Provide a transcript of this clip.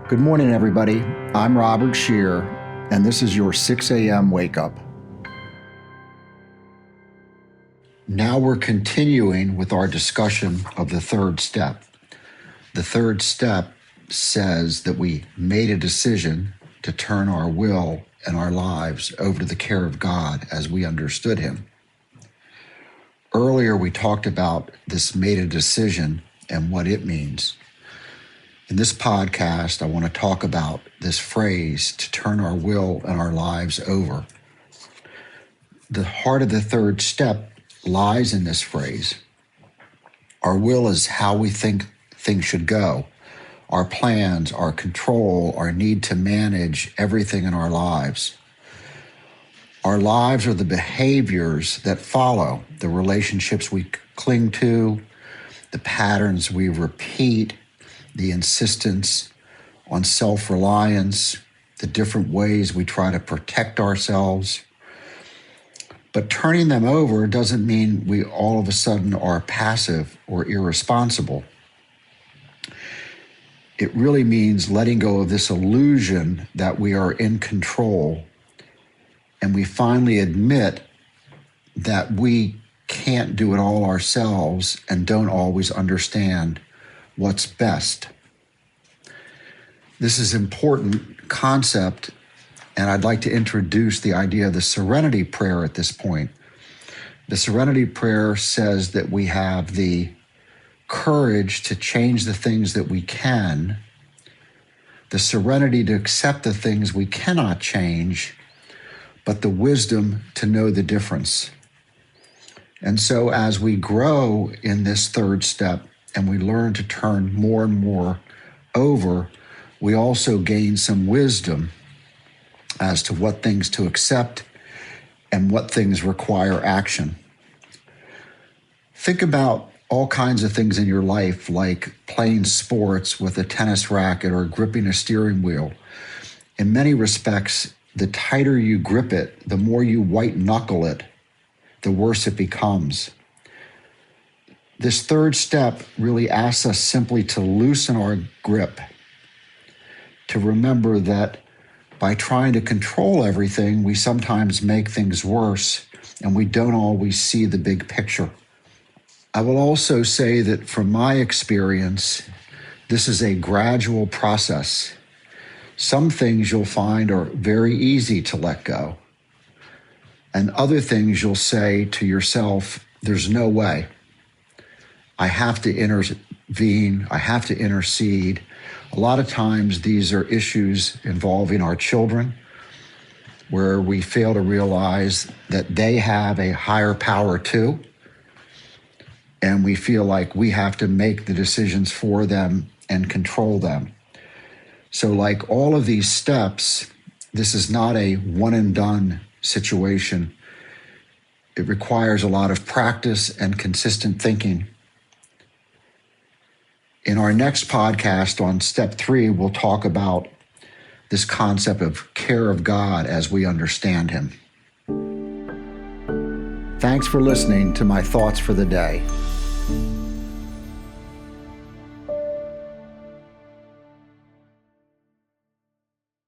Good morning, everybody. I'm Robert Scheer, and this is your 6 AM Wake Up. Now we're continuing with our discussion of the third step. The third step says that we made a decision to turn our will and our lives over to the care of God as we understood Him. Earlier, we talked about this made a decision and what it means. In this podcast, I want to talk about this phrase, to turn our will and our lives over. The heart of the third step lies in this phrase. Our will is how we think things should go. Our plans, our control, our need to manage everything in our lives. Our lives are the behaviors that follow, the relationships we cling to, the patterns we repeat, the insistence on self-reliance, the different ways we try to protect ourselves. But turning them over doesn't mean we all of a sudden are passive or irresponsible. It really means letting go of this illusion that we are in control, and we finally admit that we can't do it all ourselves and don't always understand what's best. This is an important concept, and I'd like to introduce the idea of the serenity prayer at this point. The serenity prayer says that we have the courage to change the things that we can, the serenity to accept the things we cannot change, but the wisdom to know the difference. And so as we grow in this third step, and we learn to turn more and more over, we also gain some wisdom as to what things to accept and what things require action. Think about all kinds of things in your life, like playing sports with a tennis racket or gripping a steering wheel. In many respects, the tighter you grip it, the more you white knuckle it, the worse it becomes. This third step really asks us simply to loosen our grip, to remember that by trying to control everything, we sometimes make things worse, and we don't always see the big picture. I will also say that from my experience, this is a gradual process. Some things you'll find are very easy to let go, and other things you'll say to yourself, there's no way. I have to intervene, I have to intercede. A lot of times these are issues involving our children, where we fail to realize that they have a higher power too, and we feel like we have to make the decisions for them and control them. So like all of these steps, this is not a one and done situation. It requires a lot of practice and consistent thinking. In our next podcast on step 3, we'll talk about this concept of care of God as we understand Him. Thanks for listening to my thoughts for the day.